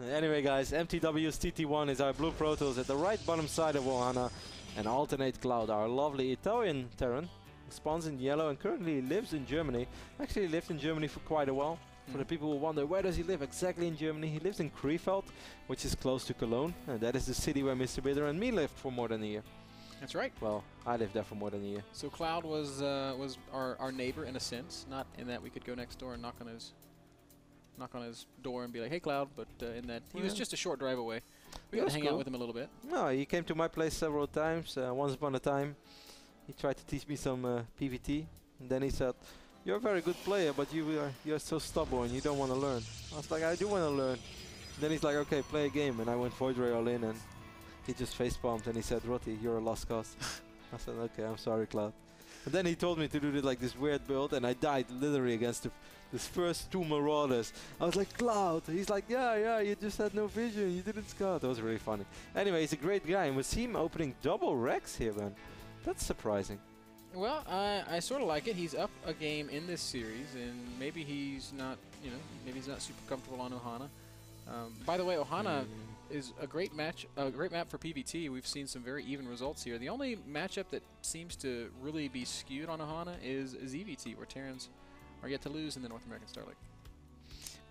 Anyway, guys, MTW's TT1 is our blue Protoss at the right bottom side of Ohana, and alternate ClouD, our lovely Italian Terran, spawns in yellow and currently lives in Germany. Actually lived in Germany for quite a while. For the people who wonder, where does he live exactly in Germany? He lives in Krefeld, which is close to Cologne, and that is the city where Mr. Bidder and me lived for more than a year. That's right. Well, I lived there for more than a year. So ClouD was our neighbor in a sense, not in that we could go next door and knock on his door and be like, "Hey, ClouD," but in that he was just a short drive away. We got to hang out with him a little bit. No, he came to my place several times. Once upon a time, he tried to teach me some PvT, and then he said, "You're a very good player, but you're so stubborn. You don't want to learn." I was like, "I do want to learn." Then he's like, "Okay, play a game," and I went Void Ray all in, and he just face palmed and he said, "Rotti, you're a lost cause." I said, "Okay, I'm sorry, ClouD." And then he told me to do this weird build, and I died literally against this first two Marauders. I was like, "ClouD." He's like, yeah, you just had no vision. You didn't scout." That was really funny. Anyway, he's a great guy, and we see him opening double Rex here, man. That's surprising. Well, I sort of like it. He's up a game in this series, and maybe he's not, maybe he's not super comfortable on Ohana. By the way, Ohana is a great map for PvT. We've seen some very even results here. The only matchup that seems to really be skewed on Ohana is EVT, where Terrans are yet to lose in the North American Star League.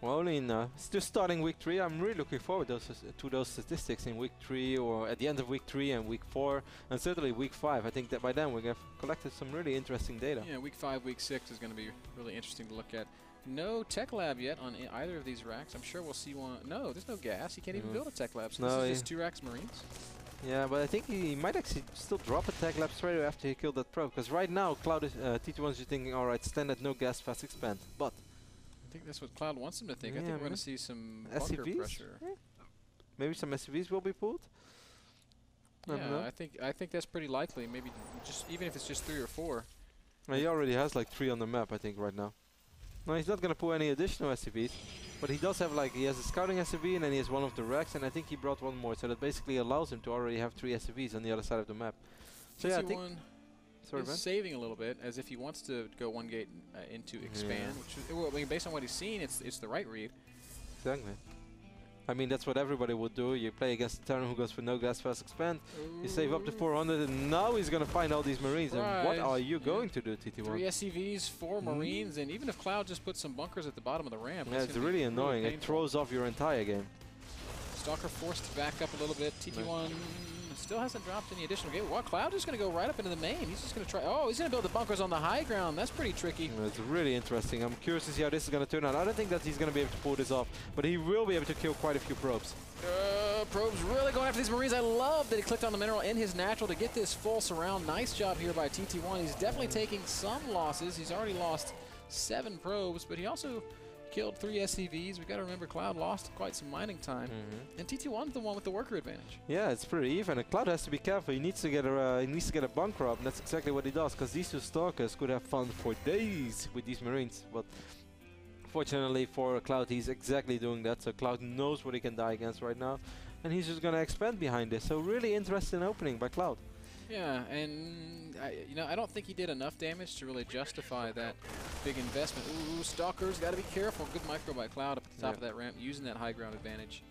Well, only it's just starting week 3. I'm really looking forward to those statistics in week 3, or at the end of week 3 and week 4, and certainly week 5. I think that by then we're going to have collected some really interesting data. Yeah, week 5, week 6 is going to be really interesting to look at. No tech lab yet on either of these racks. I'm sure we'll see one. No, there's no gas. You can't even build a tech lab. So no, this is just 2 racks Marines. Yeah, but I think he might actually still drop a tech lab straight away after he killed that probe. Because right now, ClouD is, TT1 is just thinking, alright, standard, no gas, fast expand. But I think that's what ClouD wants him to think. I think we're going to see some bunker SCVs? pressure. Yeah. Maybe some SCVs will be pulled. Yeah, I think that's pretty likely. Maybe just even if it's just 3 or 4. Well, he already has like 3 on the map, I think, right now. No, he's not going to pull any additional SCVs, but he does have he has a scouting SCV and then he has one of the racks, and I think he brought one more, so that basically allows him to already have 3 SCVs on the other side of the map. So yeah, I think he's saving a little bit, as if he wants to go 1 gate into expand, which is, well, I mean, based on what he's seen, it's the right read. Exactly. I mean, that's what everybody would do. You play against a Terran who goes for no gas, fast expand. You save up to 400, and now he's going to find all these Marines. Right. And what are you going to do, TT1? 3 SCVs, 4 Marines, and even if ClouD just puts some bunkers at the bottom of the ramp. Yeah, it's really annoying. It throws off your entire game. Stalker forced to back up a little bit. TT1 still hasn't dropped any additional game. Well, ClouD is going to go right up into the main. He's just going to try. Oh, he's going to build the bunkers on the high ground. That's pretty tricky. It's really interesting. I'm curious to see how this is going to turn out. I don't think that he's going to be able to pull this off, but he will be able to kill quite a few probes. Probes really going after these Marines. I love that he clicked on the mineral in his natural to get this full surround. Nice job here by TT1. He's definitely taking some losses. He's already lost 7 probes, but he also killed 3 SCVs. We've got to remember ClouD lost quite some mining time. And TT1's the one with the worker advantage. Yeah, it's pretty even. And ClouD has to be careful. He needs to get a bunker up, and that's exactly what he does, because these 2 Stalkers could have fun for days with these Marines. But fortunately for ClouD, he's exactly doing that. So ClouD knows what he can die against right now, and he's just going to expand behind this. So really interesting opening by ClouD. Yeah, and I don't think he did enough damage to really justify that big investment. Ooh, Stalkers, got to be careful. Good micro by ClouD up at the top of that ramp, using that high ground advantage.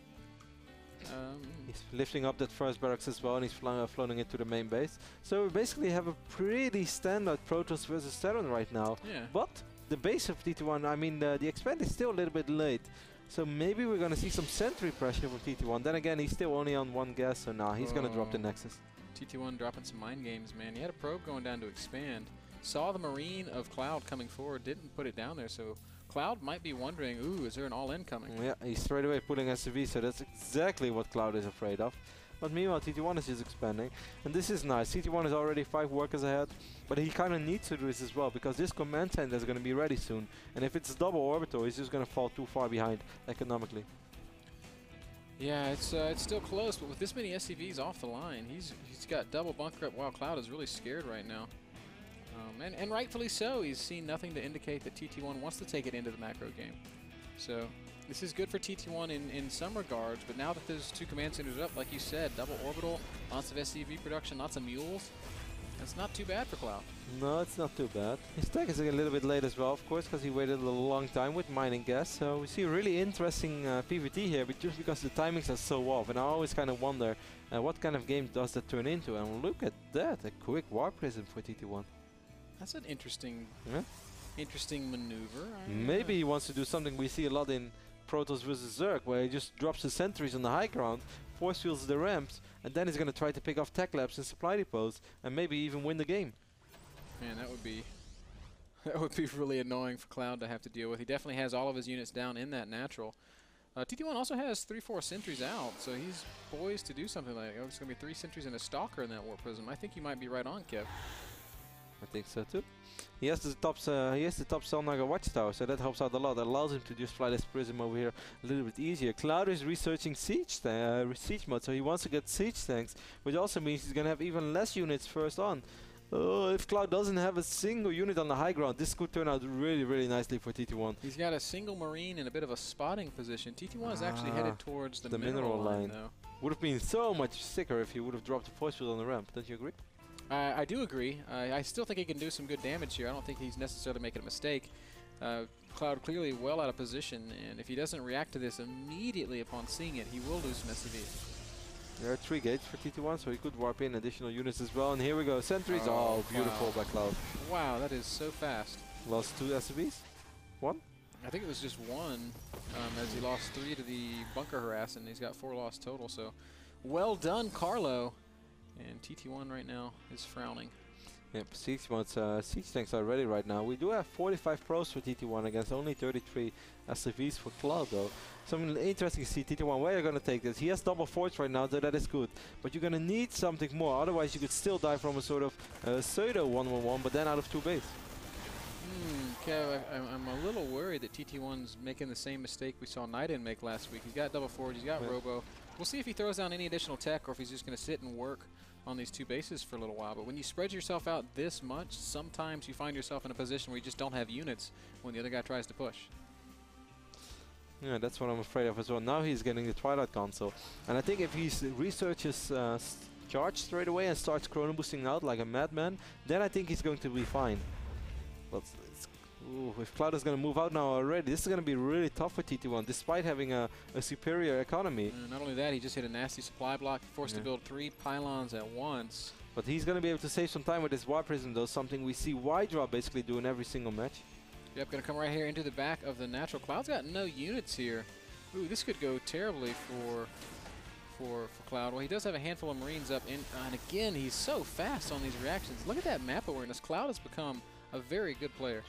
He's lifting up that first barracks as well, and he's floating into the main base. So we basically have a pretty standard Protoss versus Terran right now. Yeah. But the base of TT1, I mean, the expand is still a little bit late. So maybe we're going to see some sentry pressure for TT1. Then again, he's still only on 1 gas, so nah, he's going to drop the Nexus. TT1 dropping some mind games, man. He had a probe going down to expand. Saw the Marine of ClouD coming forward, didn't put it down there, so ClouD might be wondering, ooh, is there an all-in coming? Yeah, he's straight away pulling SCV, so that's exactly what ClouD is afraid of. But meanwhile, TT1 is just expanding, and this is nice. TT1 is already 5 workers ahead, but he kind of needs to do this as well, because this command center is going to be ready soon, and if it's double orbital, he's just going to fall too far behind economically. Yeah, it's still close, but with this many SCVs off the line, he's got double bunker up. Wow, ClouD is really scared right now. And rightfully so. He's seen nothing to indicate that TT1 wants to take it into the macro game. So this is good for TT1 in some regards, but now that those 2 command centers are up, like you said, double orbital, lots of SCV production, lots of mules, That's not too bad for Cloud. No, it's not too bad. His tech is a little bit late as well, of course, because he waited a long time with mining gas. So we see a really interesting PvT here, but just because the timings are so off. And I always kind of wonder what kind of game does that turn into. And look at that, a quick warp prism for TT1. That's an interesting, Yeah? interesting maneuver. Maybe he wants to do something we see a lot in Protoss vs Zerg, where he just drops the sentries on the high ground, force fields the ramps, and then he's going to try to pick off tech labs and supply depots, and maybe even win the game. Man, that would be really annoying for Cloud to have to deal with. He definitely has all of his units down in that natural. TT1 also has 3-4 sentries out, so he's poised to do something like, oh, it's going to be 3 sentries and a stalker in that warp prism. I think you might be right on, Kev. I think so too. He has the top Selnaga watchtower, so that helps out a lot. That allows him to just fly this prism over here a little bit easier. ClouD is researching siege mode, so he wants to get siege tanks, which also means he's gonna have even less units first on. If ClouD doesn't have a single unit on the high ground, this could turn out really, really nicely for TT1. He's got a single marine in a bit of a spotting position. TT1 is actually headed towards the mineral line, though. Would have been so much sicker if he would have dropped the force field on the ramp. Don't you agree? I do agree. I still think he can do some good damage here. I don't think he's necessarily making a mistake. ClouD clearly well out of position, and if he doesn't react to this immediately upon seeing it, he will lose some SCVs. There are 3 gates for TT1, so he could warp in additional units as well. And here we go, sentries. Oh, beautiful by ClouD. Wow, that is so fast. Lost 2 SCVs? 1? I think it was just 1, as he lost 3 to the bunker harass, and he's got 4 lost total. So, well done, Carlo. And TT1 right now is frowning. Yep, siege tanks are ready right now. We do have 45 pros for TT1 against only 33 SCVs for ClouD though. Something interesting to see TT1 where you're going to take this. He has double forts right now, so that is good. But you're going to need something more, otherwise you could still die from a sort of pseudo 1-1-1, but then out of 2 base. Kev, I'm a little worried that TT1's making the same mistake we saw Niden make last week. He's got double forge, he's got Robo. We'll see if he throws down any additional tech or if he's just going to sit and work on these 2 bases for a little while. But when you spread yourself out this much, sometimes you find yourself in a position where you just don't have units when the other guy tries to push. Yeah, that's what I'm afraid of as well. Now he's getting the Twilight console. And I think if he researches charge straight away and starts chrono boosting out like a madman, then I think he's going to be fine. But if ClouD is going to move out now already, this is going to be really tough for TT1, despite having a superior economy. Not only that, he just hit a nasty supply block, forced to build 3 pylons at once. But he's going to be able to save some time with this Warp Prism, though, something we see Y-Drop basically do in every single match. Yep, going to come right here into the back of the natural. ClouD's got no units here. Ooh, this could go terribly for ClouD. Well, he does have a handful of Marines up, and again, he's so fast on these reactions. Look at that map awareness. ClouD has become a very good player.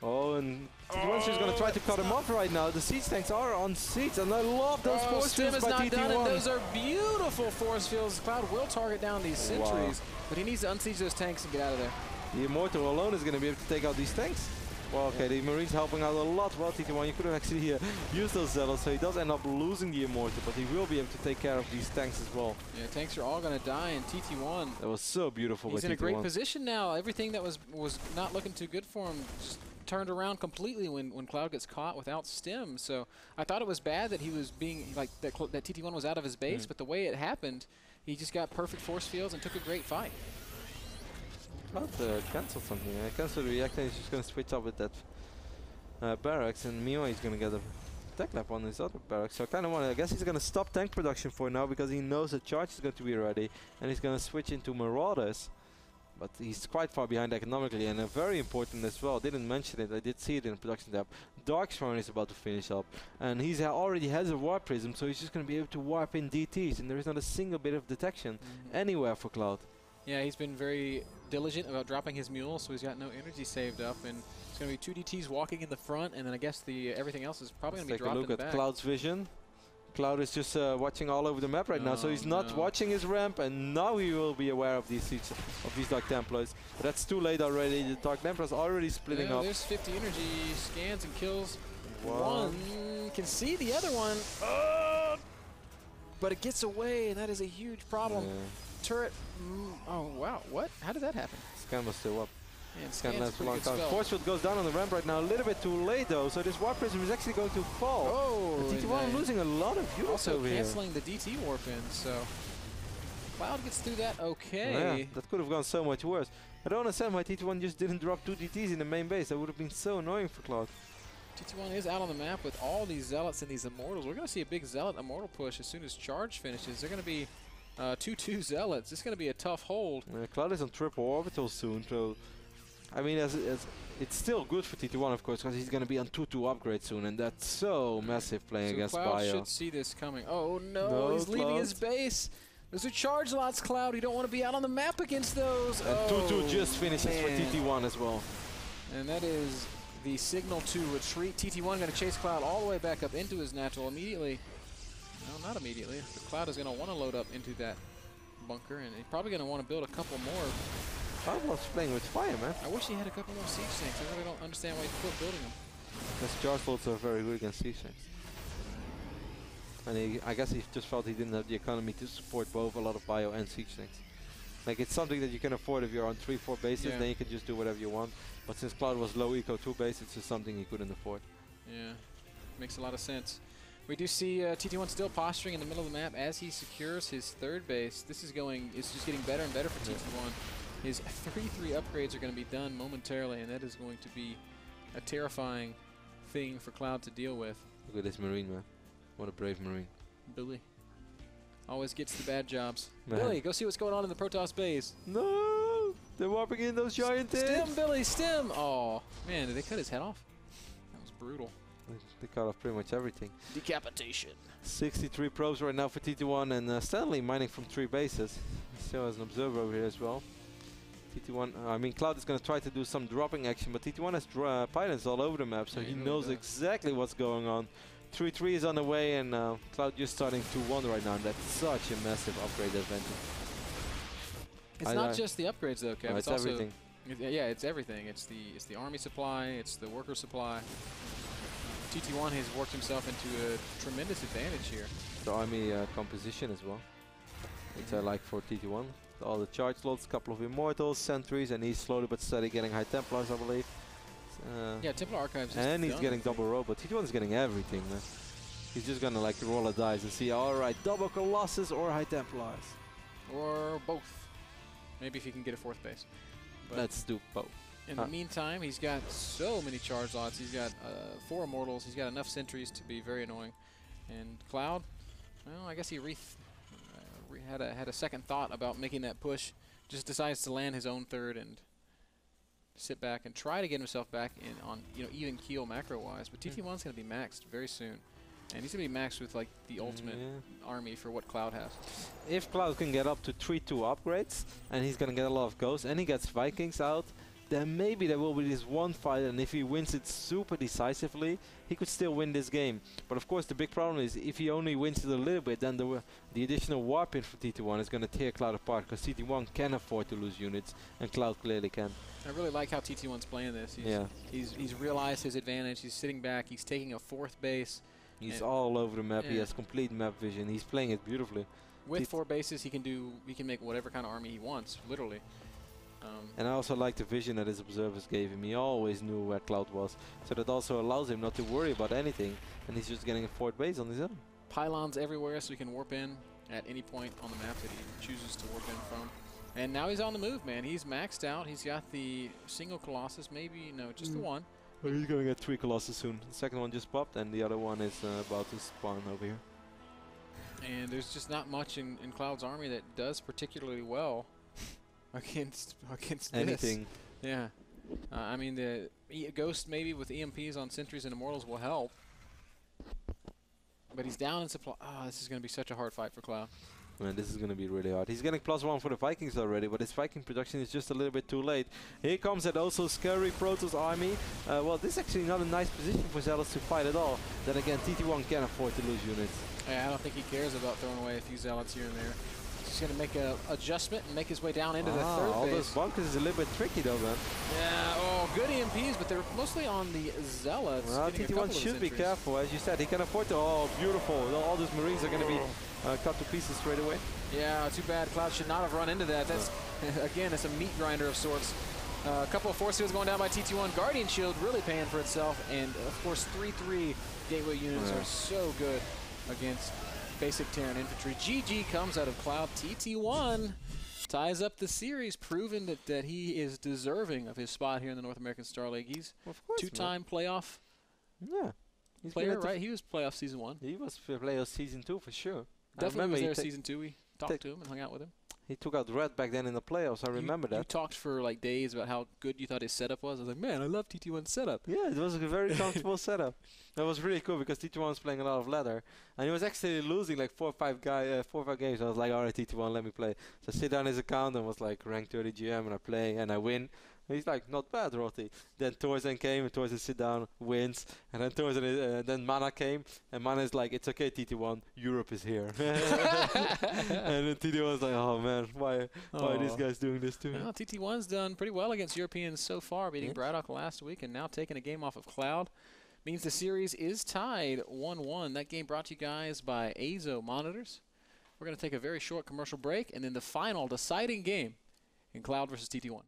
Oh, and TT1's just going to try to cut him off right now. The siege tanks are on siege, and I love those force fields by TT1. Done it. Those are beautiful force fields. ClouD will target down these sentries, but he needs to unsiege those tanks and get out of there. The Immortal alone is going to be able to take out these tanks. Well, okay, the Marines helping out a lot. Well, TT1, you could have actually used those Zealots, so he does end up losing the Immortal, but he will be able to take care of these tanks as well. Yeah, tanks are all going to die in TT1. That was so beautiful by TT1. He's in a great position now. Everything that was not looking too good for him just turned around completely when ClouD gets caught without stim. So I thought it was bad that he was being, like, that TT1 was out of his base, but the way it happened, he just got perfect force fields and took a great fight. ClouD cancelled something. Cancelled the reactor, he's just going to switch up with that barracks, and Mio is going to get a tech lap on his other barracks. So I kind of want to, I guess he's going to stop tank production for now because he knows the charge is going to be ready, and he's going to switch into Marauders. But he's quite far behind economically, and very important as well. Didn't mention it, I did see it in the production tab. Darkstorm is about to finish up, and he's already has a warp prism, so he's just going to be able to warp in DTs, and there is not a single bit of detection anywhere for ClouD. Yeah, he's been very diligent about dropping his mule, so he's got no energy saved up, and it's going to be 2 DTs walking in the front, and then I guess everything else is probably going to be dropped in the back. Take a look at ClouD's vision. ClouD is just watching all over the map right now, so he's not watching his ramp, and now he will be aware of these Dark Templars. But that's too late already. The Dark Templars are already splitting up. There's 50 energy, scans and kills. One can see the other one, but it gets away, and that is a huge problem. Turret, oh wow, what? How did that happen? Scan was still up. Scan lasts for a long time. Force field goes down on the ramp right now, a little bit too late though, so this Warp Prism is actually going to fall. Oh, TT1 losing a lot of units also over canceling the DT warp in, so Cloud gets through that okay. Yeah, that could have gone so much worse. I don't understand why TT1 just didn't drop 2 DTs in the main base. That would have been so annoying for ClouD. TT1 is out on the map with all these Zealots and these Immortals. We're going to see a big Zealot Immortal push as soon as Charge finishes. They're going to be 2-2 Zealots. It's going to be a tough hold. ClouD is on triple orbital soon, so I mean, it's still good for TT1, of course, because he's going to be on 2-2 upgrade soon, and that's so massive playing against ClouD Bio. should see this coming. Oh no, he's leaving his base. Those are charge lots, ClouD. You don't want to be out on the map against those. And 2-2 just finishes for TT1 as well. And that is the signal to retreat. TT1 going to chase ClouD all the way back up into his natural immediately. No, not immediately. But ClouD is going to want to load up into that bunker, and he's probably going to want to build a couple more. ClouD was playing with fire, man. I wish he had a couple more siege tanks. I really don't understand why he's still building them. Because charge loads are very good against siege tanks. And I guess he just felt he didn't have the economy to support both a lot of bio and siege tanks. Like, it's something that you can afford if you're on 3-4 bases, then you can just do whatever you want. But since ClouD was low eco 2 base, it's just something he couldn't afford. Yeah, makes a lot of sense. We do see TT1 still posturing in the middle of the map as he secures his third base. This is just getting better and better for TT1. His 3-3 upgrades are going to be done momentarily, and that is going to be a terrifying thing for ClouD to deal with. Look at this Marine, man. What a brave Marine. Billy always gets the bad jobs. Man. Billy, go see what's going on in the Protoss base. No! They're warping in those giant things! Stim, Billy, stim! Oh, man, did they cut his head off? That was brutal. They cut off pretty much everything. Decapitation. 63 probes right now for TT1, and Stanley mining from 3 bases. Still has an observer over here as well. TT1, I mean, ClouD is going to try to do some dropping action, but TT1 has pilots all over the map, so he knows exactly what's going on. 3-3 is on the way, and ClouD just starting 2-1 right now, and that's such a massive upgrade advantage. It's not just the upgrades though, Kev. No, it's everything. Yeah, it's everything. It's the army supply, it's the worker supply. TT1 has worked himself into a tremendous advantage here. The army composition as well, which I like for TT1. All the charge slots, couple of immortals, sentries, and he's slowly but steady getting high Templars, I believe. Yeah, Templar Archives. And he's getting double robot. TT1 is getting everything, man. He's just gonna like roll a dice and see, alright, double Colossus or high Templars. Or both. Maybe if he can get a 4th base. But let's do both. In the meantime, he's got so many charge lots. He's got 4 immortals. He's got enough sentries to be very annoying. And ClouD, well, I guess he had a second thought about making that push. Just decides to land his own 3rd and sit back and try to get himself back in on even keel macro wise. But TT1's going to be maxed very soon, and he's going to be maxed with like the ultimate army for what ClouD has. If ClouD can get up to 3-2 upgrades, and he's going to get a lot of ghosts, and he gets Vikings out, then maybe there will be this one fight, and if he wins it super decisively, he could still win this game. But of course the big problem is if he only wins it a little bit, then the additional warp in for TT1 is going to tear ClouD apart, because TT1 can afford to lose units, and ClouD clearly can. I really like how TT1's playing this. He's realized his advantage. He's sitting back. He's taking a 4th base. He's all over the map. He has complete map vision. He's playing it beautifully. With 4 bases, he can make whatever kind of army he wants, literally. And I also like the vision that his observers gave him. He always knew where ClouD was, so that also allows him not to worry about anything, and he's just getting a 4th base on his own. Pylons everywhere, so he can warp in at any point on the map that he chooses to warp in from. And now he's on the move, man. He's maxed out. He's got the single Colossus, maybe, no, just the one. Oh, he's going to get 3 Colossus soon. The second one just popped, and the other one is about to spawn over here. And there's just not much in ClouD's army that does particularly well against anything. This. Yeah. I mean, the Ghost maybe with EMPs on Sentries and Immortals will help. But he's down in supply. Oh, this is going to be such a hard fight for ClouD. Man, this is going to be really hard. He's getting +1 for the Vikings already, but his Viking production is just a little bit too late. Here comes that also scary Protoss army. Well, this is actually not a nice position for Zealots to fight at all. Then again, TT1 can't afford to lose units. Yeah, I don't think he cares about throwing away a few Zealots here and there. He's going to make an adjustment and make his way down into the 3rd base. All those bunkers is a little bit tricky though, man. Yeah, oh, good EMPs, but they're mostly on the Zealots. Well, TT1 should be careful, as you said. He can afford to. Oh, beautiful. All those Marines are going to be cut to pieces straight away. Yeah, too bad. ClouD should not have run into that. That's, again, it's a meat grinder of sorts. A couple of force fields going down by TT1. Guardian Shield really paying for itself. And, of course, 3-3 gateway units are so good against basic Terran infantry. GG comes out of ClouD. TT1 ties up the series, proving that he is deserving of his spot here in the North American Star League. He's two-time playoff player, right? He was playoff season 1. He was playoff season 2 for sure. Definitely was there season 2. We talked to him and hung out with him. He took out Red back then in the playoffs. I remember that. You talked for like days about how good you thought his setup was. I was like, man, I love TT1's setup. Yeah, it was a very comfortable setup. That was really cool because TT1 was playing a lot of ladder, and he was actually losing like 4 or 5 games. I was like, all right, TT1, let me play. So I sit down his account and was like ranked 30 GM, and I play and I win. And he's like, not bad, Roti. Then Torzen came, and Torzen sit down, wins, and then then Mana came, and Mana is like, it's okay, TT1, Europe is here. And then TT1 was like, oh man, why are these guys doing this to me? Well, TT1's done pretty well against Europeans so far, beating Braddock last week, and now taking a game off of ClouD. Means the series is tied 1-1. That game brought to you guys by Azo Monitors. We're going to take a very short commercial break, and then the final deciding game in ClouD versus TT1.